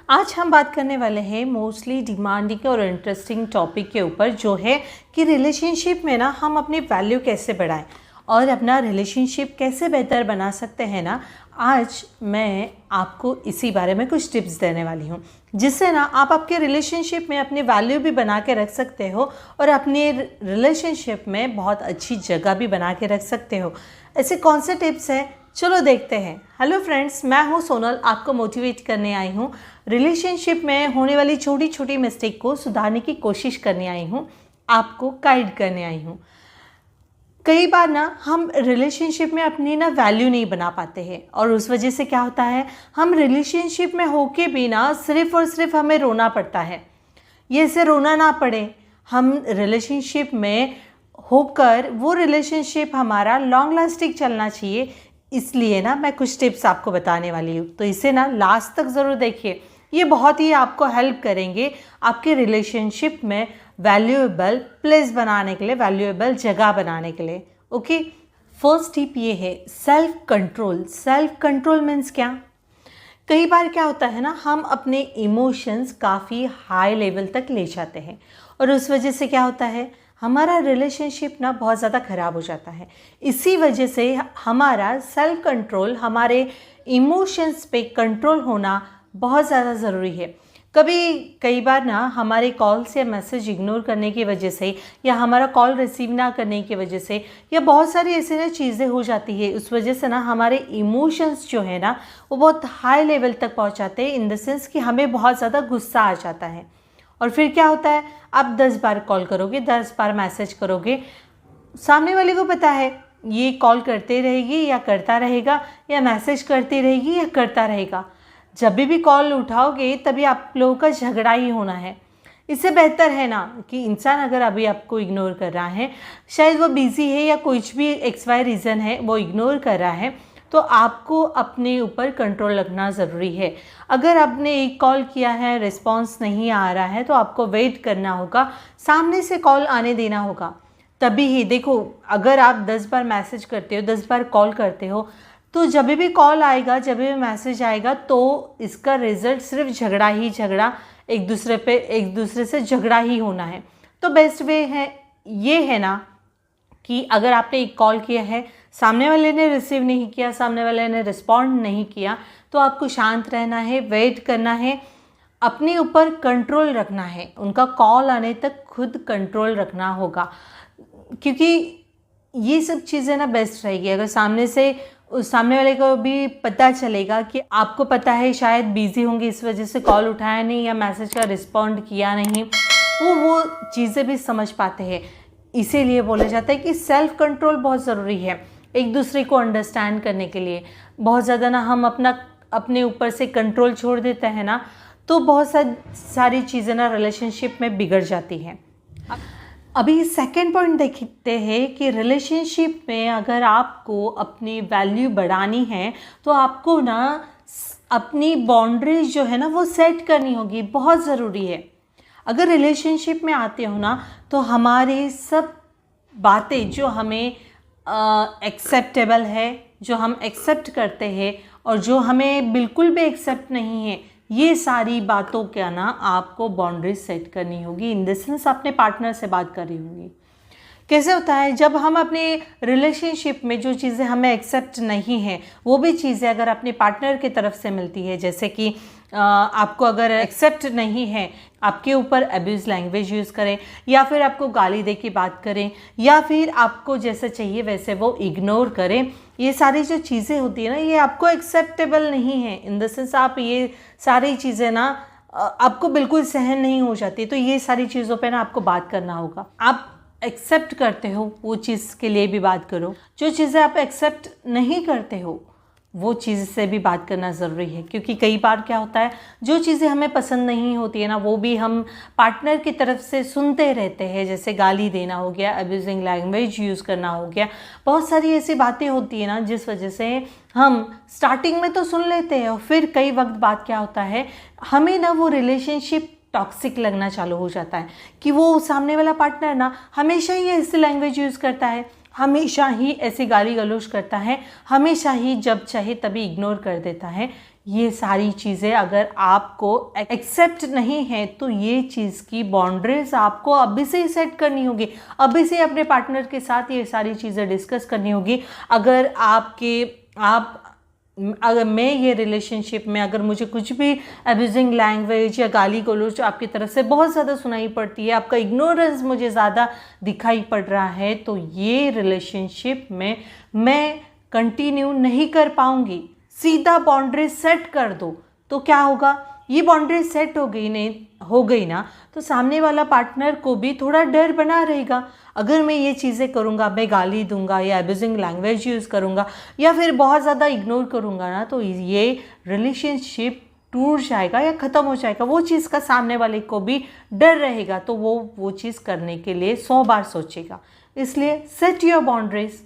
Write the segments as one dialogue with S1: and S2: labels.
S1: आज हम बात करने वाले हैं मोस्टली डिमांडिंग और इंटरेस्टिंग टॉपिक के ऊपर, जो है कि रिलेशनशिप में ना हम अपनी वैल्यू कैसे बढ़ाएं और अपना रिलेशनशिप कैसे बेहतर बना सकते हैं ना। आज मैं आपको इसी बारे में कुछ टिप्स देने वाली हूँ, जिससे ना आप आपके रिलेशनशिप में अपनी वैल्यू भी बना के रख सकते हो और अपने रिलेशनशिप में बहुत अच्छी जगह भी बना के रख सकते हो। ऐसे कौन से टिप्स हैं, चलो देखते हैं। हेलो फ्रेंड्स, मैं हूँ सोनल, आपको मोटिवेट करने आई हूँ। रिलेशनशिप में होने वाली छोटी छोटी मिस्टेक को सुधारने की कोशिश करने आई हूँ, आपको गाइड करने आई हूँ। कई बार ना हम रिलेशनशिप में अपनी ना वैल्यू नहीं बना पाते हैं और उस वजह से क्या होता है, हम रिलेशनशिप में होके भी ना सिर्फ और सिर्फ हमें रोना पड़ता है। ये ऐसे रोना ना पड़े, हम रिलेशनशिप में होकर वो रिलेशनशिप हमारा लॉन्ग लास्टिंग चलना चाहिए। इसलिए ना मैं कुछ टिप्स आपको बताने वाली हूँ, तो इसे ना लास्ट तक ज़रूर देखिए। ये बहुत ही आपको हेल्प करेंगे आपके रिलेशनशिप में वैल्यूएबल प्लेस बनाने के लिए, वैल्यूएबल जगह बनाने के लिए। ओके, फर्स्ट टिप ये है self control. Self control means क्या? कई बार क्या होता है ना, हम अपने इमोशंस काफ़ी हाई लेवल तक ले जाते हैं और उस वजह से क्या होता है, हमारा रिलेशनशिप ना बहुत ज़्यादा ख़राब हो जाता है। इसी वजह से हमारा सेल्फ कंट्रोल, हमारे इमोशंस पे कंट्रोल होना बहुत ज़्यादा ज़रूरी है। कई बार ना हमारे कॉल्स या मैसेज इग्नोर करने की वजह से, या हमारा कॉल रिसीव ना करने की वजह से, या बहुत सारी ऐसी ना चीज़ें हो जाती है, उस वजह से ना हमारे इमोशंस जो है ना वो बहुत हाई लेवल तक पहुंच जाते हैं। इन द सेंस कि हमें बहुत ज़्यादा गुस्सा आ जाता है और फिर क्या होता है, आप 10 बार कॉल करोगे, 10 बार मैसेज करोगे, सामने वाले को पता है ये कॉल करते रहेगी या करता रहेगा, या मैसेज करती रहेगी या करता रहेगा। जब भी कॉल उठाओगे तभी आप लोगों का झगड़ा ही होना है। इससे बेहतर है ना कि इंसान अगर अभी आपको इग्नोर कर रहा है, शायद वो बिज़ी है या कुछ भी XY रीज़न है, वो इग्नोर कर रहा है, तो आपको अपने ऊपर कंट्रोल रखना ज़रूरी है। अगर आपने एक कॉल किया है, रिस्पॉन्स नहीं आ रहा है, तो आपको वेट करना होगा, सामने से कॉल आने देना होगा, तभी ही। देखो, अगर आप 10 बार मैसेज करते हो, 10 बार कॉल करते हो, तो जब भी कॉल आएगा, जब भी मैसेज आएगा, तो इसका रिज़ल्ट सिर्फ झगड़ा ही झगड़ा, एक दूसरे से झगड़ा ही होना है। तो बेस्ट वे है ये है ना कि अगर आपने एक कॉल किया है, सामने वाले ने रिसीव नहीं किया, सामने वाले ने रिस्पॉन्ड नहीं किया, तो आपको शांत रहना है, वेट करना है, अपने ऊपर कंट्रोल रखना है, उनका कॉल आने तक खुद कंट्रोल रखना होगा, क्योंकि ये सब चीज़ें ना बेस्ट रहेगी। अगर सामने वाले को भी पता चलेगा कि आपको पता है शायद बिज़ी होंगे, इस वजह से कॉल उठाया नहीं या मैसेज का रिस्पॉन्ड किया नहीं, वो चीज़ें भी समझ पाते हैं। इसीलिए बोला जाता है कि सेल्फ कंट्रोल बहुत ज़रूरी है एक दूसरे को अंडरस्टैंड करने के लिए। बहुत ज़्यादा ना हम अपने ऊपर से कंट्रोल छोड़ देते हैं ना, तो बहुत सारी चीज़ें ना रिलेशनशिप में बिगड़ जाती हैं। अभी सेकंड पॉइंट देखते हैं कि रिलेशनशिप में अगर आपको अपनी वैल्यू बढ़ानी है, तो आपको ना अपनी बाउंड्रीज जो है ना वो सेट करनी होगी, बहुत ज़रूरी है। अगर रिलेशनशिप में आते हो ना, तो हमारी सब बातें जो हमें एक्सेप्टेबल है, जो हम एक्सेप्ट करते हैं, और जो हमें बिल्कुल भी एक्सेप्ट नहीं है, ये सारी बातों का ना आपको बाउंड्री सेट करनी होगी। इन द सेंस अपने पार्टनर से बात कर रही होंगी। कैसे होता है, जब हम अपने रिलेशनशिप में जो चीज़ें हमें एक्सेप्ट नहीं है, वो भी चीज़ें अगर अपने पार्टनर की तरफ से मिलती है, जैसे कि आपको अगर एक्सेप्ट नहीं है, आपके ऊपर अब्यूज़ लैंग्वेज यूज़ करें, या फिर आपको गाली दे के बात करें, या फिर आपको जैसे चाहिए वैसे वो इग्नोर करें, ये सारी जो चीज़ें होती है ना, ये आपको एक्सेप्टेबल नहीं है। इन द सेंस आप ये सारी चीज़ें ना आपको बिल्कुल सहन नहीं हो जाती। तो ये सारी चीज़ों पे ना आपको बात करना होगा। आप एक्सेप्ट करते हो वो चीज़ के लिए भी बात करो, जो चीज़ें आप एक्सेप्ट नहीं करते हो वो चीज़ से भी बात करना ज़रूरी है। क्योंकि कई बार क्या होता है, जो चीज़ें हमें पसंद नहीं होती है ना, वो भी हम पार्टनर की तरफ से सुनते रहते हैं, जैसे गाली देना हो गया, अब्यूजिंग लैंग्वेज यूज़ करना हो गया। बहुत सारी ऐसी बातें होती है ना, जिस वजह से हम स्टार्टिंग में तो सुन लेते हैं और फिर कई वक्त बाद क्या होता है, हमें ना वो रिलेशनशिप टॉक्सिक लगना चालू हो जाता है कि वो सामने वाला पार्टनर ना हमेशा ही ऐसी लैंग्वेज यूज़ करता है, हमेशा ही ऐसी गाली गलौज करता है, हमेशा ही जब चाहे तभी इग्नोर कर देता है। ये सारी चीज़ें अगर आपको एक्सेप्ट नहीं है तो ये चीज़ की बाउंड्रीज आपको अभी से ही सेट करनी होगी, अभी से अपने पार्टनर के साथ ये सारी चीज़ें डिस्कस करनी होगी। अगर मैं ये रिलेशनशिप में अगर मुझे कुछ भी अब्यूजिंग लैंग्वेज या गाली गलौज आपकी तरफ से बहुत ज़्यादा सुनाई पड़ती है, आपका इग्नोरेंस मुझे ज़्यादा दिखाई पड़ रहा है, तो ये रिलेशनशिप में मैं कंटिन्यू नहीं कर पाऊँगी। सीधा बाउंड्री सेट कर दो तो क्या होगा, ये बाउंड्री सेट हो गई ना तो सामने वाला पार्टनर को भी थोड़ा डर बना रहेगा। अगर मैं ये चीज़ें करूँगा, मैं गाली दूंगा या अब्यूजिंग लैंग्वेज यूज़ करूँगा या फिर बहुत ज़्यादा इग्नोर करूँगा ना, तो ये रिलेशनशिप टूट जाएगा या ख़त्म हो जाएगा। वो चीज़ का सामने वाले को भी डर रहेगा, तो वो चीज़ करने के लिए 100 बार सोचेगा। इसलिए सेट योर बाउंड्रीज।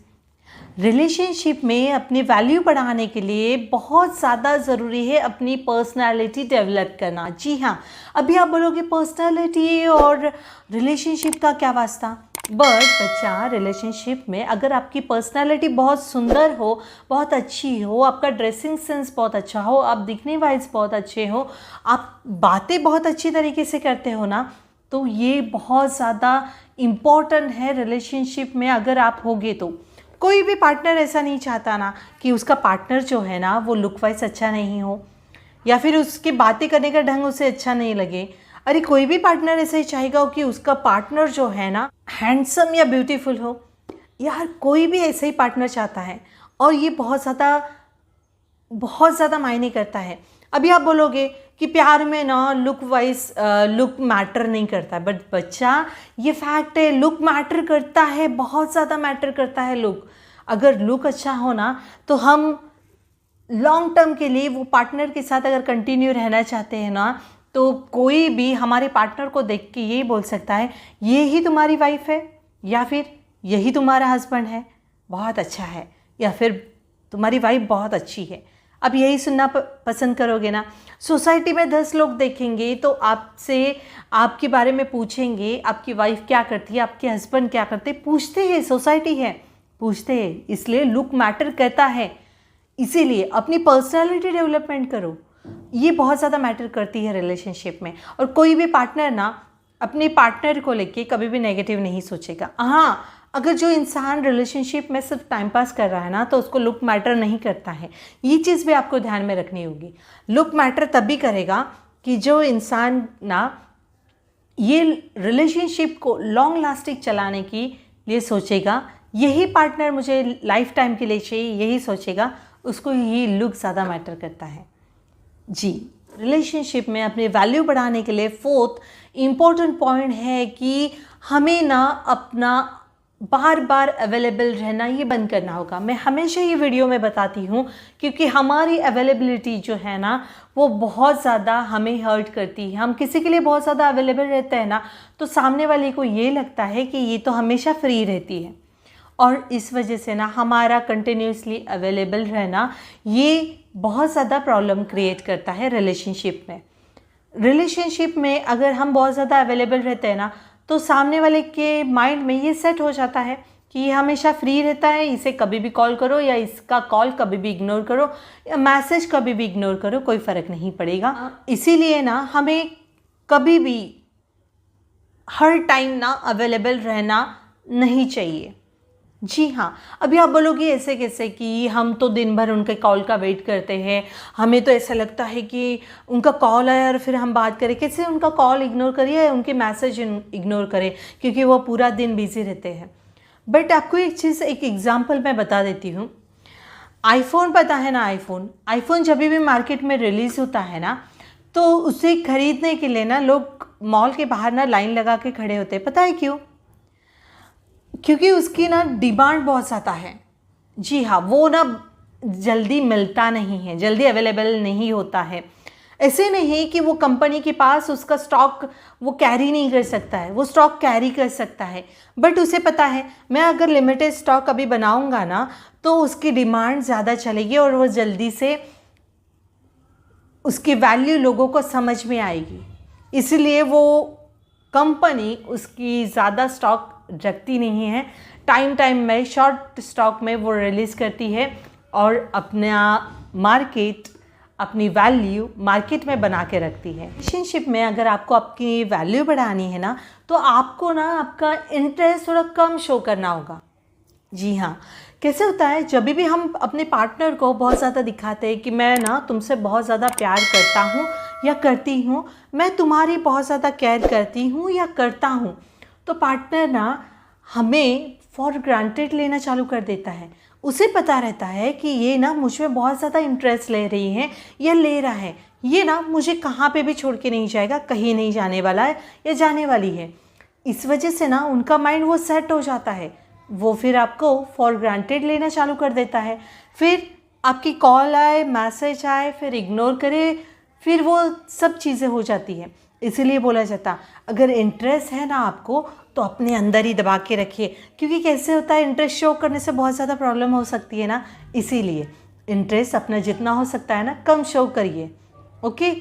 S1: रिलेशनशिप में अपनी वैल्यू बढ़ाने के लिए बहुत ज़्यादा ज़रूरी है अपनी पर्सनालिटी डेवलप करना। जी हाँ, अभी आप बोलोगे पर्सनालिटी और रिलेशनशिप का क्या वास्ता, बट बच्चा रिलेशनशिप में अगर आपकी पर्सनालिटी बहुत सुंदर हो, बहुत अच्छी हो, आपका ड्रेसिंग सेंस बहुत अच्छा हो, आप दिखने वाइज बहुत अच्छे हो, आप बातें बहुत अच्छी तरीके से करते हो ना, तो ये बहुत ज़्यादा इम्पॉर्टेंट है रिलेशनशिप में अगर आप होगे तो। कोई भी पार्टनर ऐसा नहीं चाहता ना कि उसका पार्टनर जो है ना वो लुक वाइज अच्छा नहीं हो या फिर उसकी बातें करने का ढंग उसे अच्छा नहीं लगे। अरे कोई भी पार्टनर ऐसा ही चाहेगा कि उसका पार्टनर जो है ना हैंडसम या ब्यूटीफुल हो। यार कोई भी ऐसा ही पार्टनर चाहता है और ये बहुत ज़्यादा मायने करता है। अभी आप बोलोगे कि प्यार में ना लुक मैटर नहीं करता, बट बच्चा ये फैक्ट है, लुक मैटर करता है, बहुत ज़्यादा मैटर करता है लुक। अगर लुक अच्छा हो ना तो हम लॉन्ग टर्म के लिए वो पार्टनर के साथ अगर कंटिन्यू रहना चाहते हैं ना, तो कोई भी हमारे पार्टनर को देख के यही बोल सकता है ये ही तुम्हारी वाइफ है या फिर यही तुम्हारा हस्बैंड है, बहुत अच्छा है, या फिर तुम्हारी वाइफ बहुत अच्छी है। अब यही सुनना पसंद करोगे ना। सोसाइटी में 10 लोग देखेंगे तो आपसे आपके बारे में पूछेंगे आपकी वाइफ क्या करती है, आपके हस्बैंड क्या करते, पूछते हैं, सोसाइटी है, पूछते हैं। इसलिए लुक मैटर करता है, इसीलिए अपनी पर्सनालिटी डेवलपमेंट करो, ये बहुत ज़्यादा मैटर करती है रिलेशनशिप में। और कोई भी पार्टनर ना अपने पार्टनर को लेके कभी भी नेगेटिव नहीं सोचेगा। हाँ, अगर जो इंसान रिलेशनशिप में सिर्फ टाइम पास कर रहा है ना तो उसको लुक मैटर नहीं करता है, ये चीज़ भी आपको ध्यान में रखनी होगी। लुक मैटर तभी करेगा कि जो इंसान ना ये रिलेशनशिप को लॉन्ग लास्टिंग चलाने के लिए सोचेगा, यही पार्टनर मुझे लाइफ टाइम के लिए चाहिए, यही सोचेगा, उसको ये लुक ज़्यादा मैटर करता है। जी, रिलेशनशिप में अपनी वैल्यू बढ़ाने के लिए 4th इम्पोर्टेंट पॉइंट है कि हमें ना अपना बार बार अवेलेबल रहना ये बंद करना होगा। मैं हमेशा ये वीडियो में बताती हूँ क्योंकि हमारी अवेलेबिलिटी जो है ना वो बहुत ज़्यादा हमें हर्ट करती है। हम किसी के लिए बहुत ज़्यादा अवेलेबल रहते हैं ना तो सामने वाले को ये लगता है कि ये तो हमेशा फ्री रहती है, और इस वजह से ना हमारा कंटिन्यूसली अवेलेबल रहना ये बहुत ज़्यादा प्रॉब्लम क्रिएट करता है रिलेशनशिप में। रिलेशनशिप में अगर हम बहुत ज़्यादा अवेलेबल रहते हैं ना तो सामने वाले के माइंड में ये सेट हो जाता है कि ये हमेशा फ्री रहता है, इसे कभी भी कॉल करो या इसका कॉल कभी भी इग्नोर करो या मैसेज कभी भी इग्नोर करो, कोई फ़र्क नहीं पड़ेगा। इसीलिए ना हमें कभी भी हर टाइम ना अवेलेबल रहना नहीं चाहिए। जी हाँ, अभी आप बोलोगे ऐसे कैसे कि हम तो दिन भर उनके कॉल का वेट करते हैं, हमें तो ऐसा लगता है कि उनका कॉल आया और फिर हम बात करें। कैसे उनका कॉल इग्नोर करिए या उनके मैसेज इग्नोर करें क्योंकि वो पूरा दिन बिजी रहते हैं। बट आपको एक चीज़, एक एग्जांपल मैं बता देती हूँ। आईफोन पता है ना, आईफोन जब भी मार्केट में रिलीज़ होता है ना तो उसे खरीदने के लिए ना लोग मॉल के बाहर ना लाइन लगा के खड़े होते हैं। पता है क्यों? क्योंकि उसकी ना डिमांड बहुत ज़्यादा है। जी हाँ, वो ना जल्दी मिलता नहीं है, जल्दी अवेलेबल नहीं होता है। ऐसे नहीं कि वो कंपनी के पास उसका स्टॉक वो कैरी नहीं कर सकता है, वो स्टॉक कैरी कर सकता है, बट उसे पता है मैं अगर लिमिटेड स्टॉक अभी बनाऊंगा ना तो उसकी डिमांड ज़्यादा चलेगी और वो जल्दी से उसकी वैल्यू लोगों को समझ में आएगी। इसलिए वो कंपनी उसकी ज़्यादा स्टॉक रखती नहीं है, टाइम में शॉर्ट स्टॉक में वो रिलीज़ करती है और अपना मार्केट, अपनी वैल्यू मार्केट में बना के रखती है। रिलेशनशिप में अगर आपको आपकी वैल्यू बढ़ानी है ना, तो आपको ना आपका इंटरेस्ट थोड़ा कम शो करना होगा। जी हाँ, कैसे होता है, जब भी हम अपने पार्टनर को बहुत ज़्यादा दिखाते हैं कि मैं ना तुमसे बहुत ज़्यादा प्यार करता हूँ या करती हूँ, मैं तुम्हारी बहुत ज़्यादा केयर करती हूँ या करता हूँ, तो पार्टनर ना हमें फॉर ग्रांटेड लेना चालू कर देता है। उसे पता रहता है कि ये ना मुझ में बहुत ज़्यादा इंटरेस्ट ले रही है या ले रहा है, ये ना मुझे कहाँ पे भी छोड़ के नहीं जाएगा, कहीं नहीं जाने वाला है या जाने वाली है। इस वजह से ना उनका माइंड वो सेट हो जाता है, वो फिर आपको फॉर ग्रांटेड लेना चालू कर देता है। फिर आपकी कॉल आए, मैसेज आए, फिर इग्नोर करे, फिर वो सब चीज़ें हो जाती है। इसीलिए बोला जाता, अगर इंटरेस्ट है ना आपको तो अपने अंदर ही दबा के रखिए, क्योंकि कैसे होता है, इंटरेस्ट शो करने से बहुत ज़्यादा प्रॉब्लम हो सकती है ना। इसीलिए इंटरेस्ट अपना जितना हो सकता है ना कम शो करिए। ओके,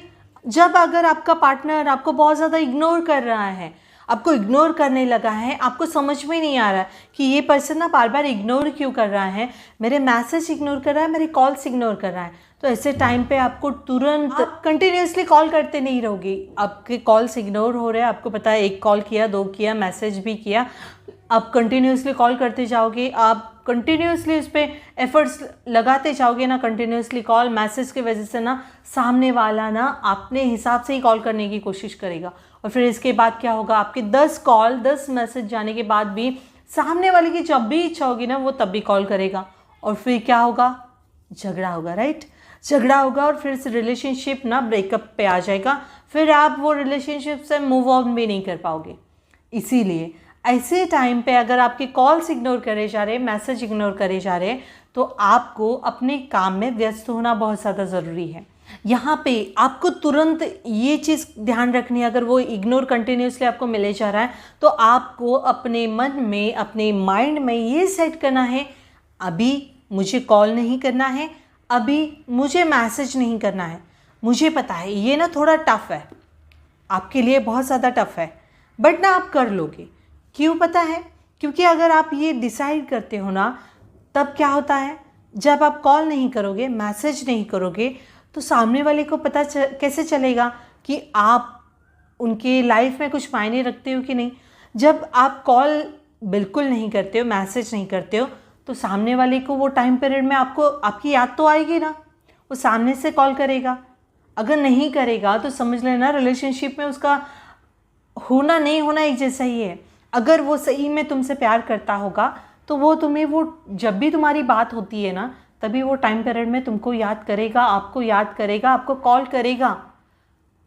S1: जब अगर आपका पार्टनर आपको बहुत ज़्यादा इग्नोर कर रहा है, आपको इग्नोर करने लगा है, आपको समझ में नहीं आ रहा कि ये पर्सन ना बार बार इग्नोर क्यों कर रहा है, मेरे मैसेज इग्नोर कर रहा है, मेरी कॉल्स इग्नोर कर रहा है, तो ऐसे टाइम पे आपको तुरंत कंटिन्यूसली कॉल करते नहीं रहोगे। आपके कॉल्स इग्नोर हो रहे हैं, आपको पता है, एक कॉल किया, दो किया, मैसेज भी किया, आप कंटिन्यूसली कॉल करते जाओगे, आप कंटिन्यूसली उस पर एफर्ट्स लगाते जाओगे ना, कंटिन्यूसली कॉल मैसेज की वजह से ना सामने वाला ना अपने हिसाब से ही कॉल करने की कोशिश करेगा। और फिर इसके बाद क्या होगा, आपके 10 कॉल 10 मैसेज जाने के बाद भी सामने वाले की जब भी इच्छा होगी ना वो तब भी कॉल करेगा, और फिर क्या होगा, झगड़ा होगा, राइट, झगड़ा होगा, और फिर से रिलेशनशिप ना ब्रेकअप पे आ जाएगा, फिर आप वो रिलेशनशिप से मूव ऑन भी नहीं कर पाओगे। इसीलिए ऐसे टाइम पे अगर आपके कॉल्स इग्नोर करे जा रहे, मैसेज इग्नोर करे जा रहे, तो आपको अपने काम में व्यस्त होना बहुत ज़्यादा ज़रूरी है। यहाँ पे आपको तुरंत ये चीज़ ध्यान रखनी है, अगर वो इग्नोर कंटिन्यूसली आपको मिले जा रहा है तो आपको अपने मन में, अपने माइंड में ये सेट करना है, अभी मुझे कॉल नहीं करना है, अभी मुझे मैसेज नहीं करना है। मुझे पता है ये ना थोड़ा टफ है, आपके लिए बहुत ज़्यादा टफ है, बट ना आप कर लोगे। क्यों पता है, क्योंकि अगर आप ये डिसाइड करते हो ना, तब क्या होता है, जब आप कॉल नहीं करोगे, मैसेज नहीं करोगे, तो सामने वाले को पता कैसे चलेगा कि आप उनके लाइफ में कुछ मायने रखते हो कि नहीं। जब आप कॉल बिल्कुल नहीं करते हो, मैसेज नहीं करते हो, तो सामने वाले को वो टाइम पीरियड में आपको आपकी याद तो आएगी ना, वो सामने से कॉल करेगा। अगर नहीं करेगा तो समझ लेना रिलेशनशिप में उसका होना नहीं होना एक जैसा ही है। अगर वो सही में तुमसे प्यार करता होगा तो वो तुम्हें, वो जब भी तुम्हारी बात होती है ना, तभी वो टाइम पीरियड में तुमको याद करेगा, आपको याद करेगा, आपको कॉल करेगा।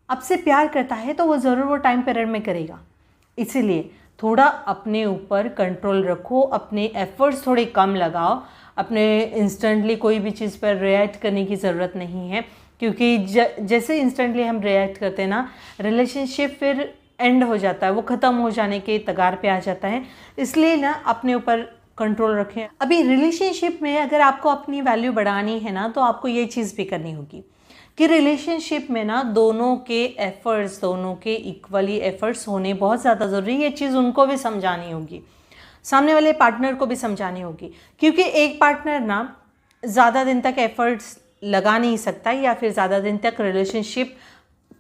S1: आपसे प्यार करता है तो वो ज़रूर वो टाइम पीरियड में करेगा। इसीलिए थोड़ा अपने ऊपर कंट्रोल रखो, अपने एफर्ट्स थोड़े कम लगाओ, अपने इंस्टेंटली कोई भी चीज़ पर रिएक्ट करने की ज़रूरत नहीं है, क्योंकि जैसे इंस्टेंटली हम रिएक्ट करते हैं ना, रिलेशनशिप फिर एंड हो जाता है, वो ख़त्म हो जाने के कगार पे आ जाता है। इसलिए ना अपने ऊपर कंट्रोल रखें। अभी रिलेशनशिप में अगर आपको अपनी वैल्यू बढ़ानी है ना, तो आपको ये चीज़ भी करनी होगी कि रिलेशनशिप में ना दोनों के एफ़र्ट्स, दोनों के इक्वली एफ़र्ट्स होने बहुत ज़्यादा ज़रूरी है। ये चीज़ उनको भी समझानी होगी, सामने वाले पार्टनर को भी समझानी होगी, क्योंकि एक पार्टनर ना ज़्यादा दिन तक एफ़र्ट्स लगा नहीं सकता या फिर ज़्यादा दिन तक रिलेशनशिप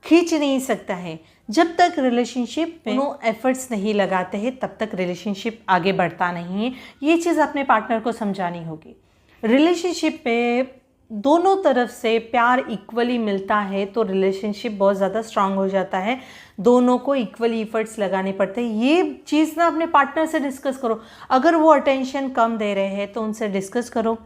S1: खींच नहीं सकता है। जब तक रिलेशनशिप में दोनों एफर्ट्स नहीं लगाते हैं तब तक रिलेशनशिप आगे बढ़ता नहीं है। ये चीज़ अपने पार्टनर को समझानी होगी। रिलेशनशिप पे दोनों तरफ से प्यार इक्वली मिलता है तो रिलेशनशिप बहुत ज़्यादा स्ट्रांग हो जाता है। दोनों को इक्वली एफर्ट्स लगाने पड़ते हैं। ये चीज़ ना अपने पार्टनर से डिस्कस करो। अगर वो अटेंशन कम दे रहे हैं तो उनसे डिस्कस करो,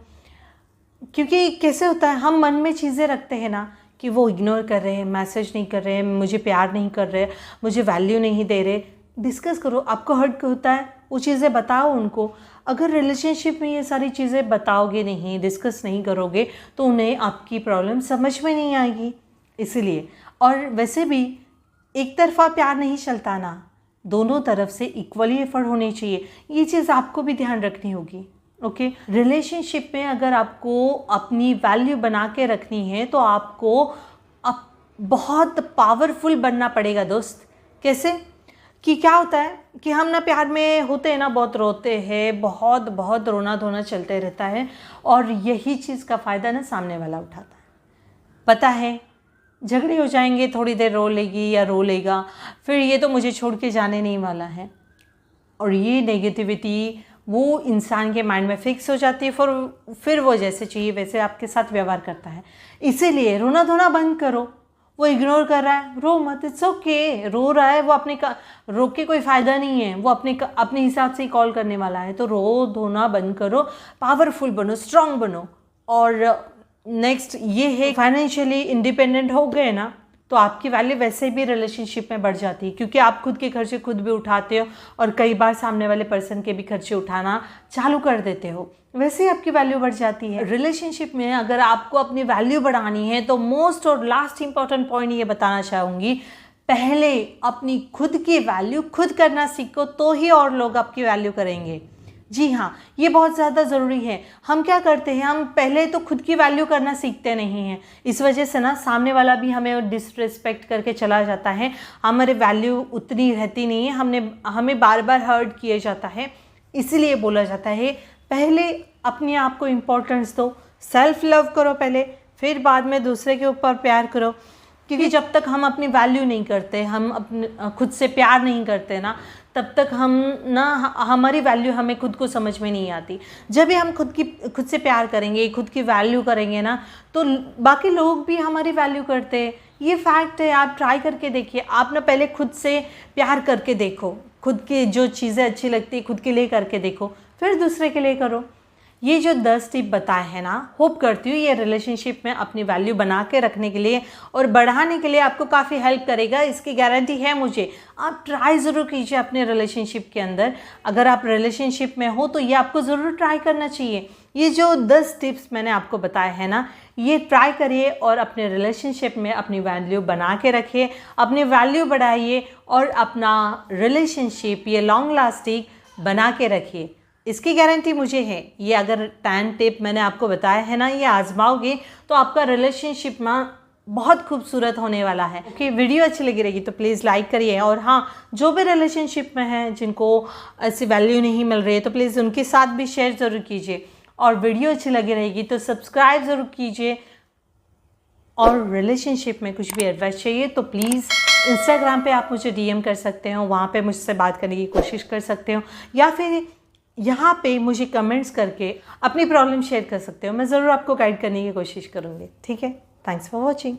S1: क्योंकि कैसे होता है, हम मन में चीज़ें रखते हैं ना कि वो इग्नोर कर रहे हैं, मैसेज नहीं कर रहे हैं, मुझे प्यार नहीं कर रहे, मुझे वैल्यू नहीं दे रहे। डिस्कस करो, आपको हर्ट होता है, वो चीज़ें बताओ उनको। अगर रिलेशनशिप में ये सारी चीज़ें बताओगे नहीं, डिस्कस नहीं करोगे, तो उन्हें आपकी प्रॉब्लम समझ में नहीं आएगी। इसीलिए, और वैसे भी एक तरफा प्यार नहीं चलता ना, दोनों तरफ से इक्वली एफर्ट होने चाहिए। ये चीज़ आपको भी ध्यान रखनी होगी। ओके, रिलेशनशिप में अगर आपको अपनी वैल्यू बना के रखनी है तो आपको बहुत पावरफुल बनना पड़ेगा दोस्त। कैसे कि क्या होता है कि हम ना प्यार में होते हैं ना, बहुत रोते हैं, बहुत बहुत रोना धोना चलते रहता है, और यही चीज़ का फ़ायदा ना सामने वाला उठाता है। पता है झगड़े हो जाएंगे, थोड़ी देर रो लेगी या रो लेगा, फिर ये तो मुझे छोड़ के जाने नहीं वाला है। और ये नेगेटिविटी वो इंसान के माइंड में फिक्स हो जाती है, फिर वो जैसे चाहिए वैसे आपके साथ व्यवहार करता है। इसीलिए रोना धोना बंद करो। वो इग्नोर कर रहा है, रो मत, इट्स ओके। रो रहा है वो रो के कोई फ़ायदा नहीं है, वो अपने हिसाब से ही कॉल करने वाला है। तो रो धोना बंद करो, पावरफुल बनो, स्ट्रांग बनो। और नेक्स्ट ये है, फाइनेंशियली इंडिपेंडेंट हो गए ना तो आपकी वैल्यू वैसे भी रिलेशनशिप में बढ़ जाती है, क्योंकि आप खुद के खर्चे खुद भी उठाते हो और कई बार सामने वाले पर्सन के भी खर्चे उठाना चालू कर देते हो, वैसे ही आपकी वैल्यू बढ़ जाती है। रिलेशनशिप में अगर आपको अपनी वैल्यू बढ़ानी है तो मोस्ट और लास्ट इंपॉर्टेंट पॉइंट ये बताना चाहूँगी, पहले अपनी खुद की वैल्यू खुद करना सीखो, तो ही और लोग आपकी वैल्यू करेंगे। जी हाँ, ये बहुत ज़्यादा ज़रूरी है। हम क्या करते हैं, हम पहले तो खुद की वैल्यू करना सीखते नहीं हैं, इस वजह से ना सामने वाला भी हमें डिसरिस्पेक्ट करके चला जाता है, हमारी वैल्यू उतनी रहती नहीं है, हमें बार बार हर्ट किया जाता है। इसीलिए बोला जाता है पहले अपने आप को इम्पोर्टेंस दो, सेल्फ लव करो पहले, फिर बाद में दूसरे के ऊपर प्यार करो। क्योंकि जब तक हम अपनी वैल्यू नहीं करते, हम अपने खुद से प्यार नहीं करते ना, तब तक हमारी वैल्यू हमें खुद को समझ में नहीं आती। जब भी हम खुद से प्यार करेंगे, खुद की वैल्यू करेंगे ना, तो बाकी लोग भी हमारी वैल्यू करते हैं। ये फैक्ट है, आप ट्राई करके देखिए। आप ना पहले खुद से प्यार करके देखो, खुद की जो चीज़ें अच्छी लगती है खुद के लिए करके देखो, फिर दूसरे के लिए करो। ये जो 10 टिप बताए हैं ना, होप करती हूँ ये रिलेशनशिप में अपनी वैल्यू बना के रखने के लिए और बढ़ाने के लिए आपको काफ़ी हेल्प करेगा, इसकी गारंटी है मुझे। आप ट्राई ज़रूर कीजिए अपने रिलेशनशिप के अंदर। अगर आप रिलेशनशिप में हो तो ये आपको ज़रूर ट्राई करना चाहिए। ये जो 10 टिप्स मैंने आपको बताए हैं ना, ये ट्राई करिए और अपने रिलेशनशिप में अपनी वैल्यू बना के रखिए, अपनी वैल्यू बढ़ाइए और अपना रिलेशनशिप ये लॉन्ग लास्टिंग बना के रखिए। इसकी गारंटी मुझे है। ये अगर 10 टिप मैंने आपको बताया है ना, ये आजमाओगे तो आपका रिलेशनशिप में बहुत खूबसूरत होने वाला है। ओके, वीडियो अच्छी लगी रहेगी तो प्लीज़ लाइक करिए। और हाँ, जो भी रिलेशनशिप में हैं जिनको ऐसी वैल्यू नहीं मिल रही है तो प्लीज़ उनके साथ भी शेयर ज़रूर कीजिए। और वीडियो अच्छी लगी रहेगी तो सब्सक्राइब ज़रूर कीजिए। और रिलेशनशिप में कुछ भी एडवाइस चाहिए तो प्लीज़ इंस्टाग्राम पे आप मुझे DM कर सकते हो, वहाँ पे मुझसे बात करने की कोशिश कर सकते हो, या फिर यहाँ पे मुझे कमेंट्स करके अपनी प्रॉब्लम शेयर कर सकते हो। मैं ज़रूर आपको गाइड करने की कोशिश करूँगी। ठीक है, थैंक्स फॉर वॉचिंग।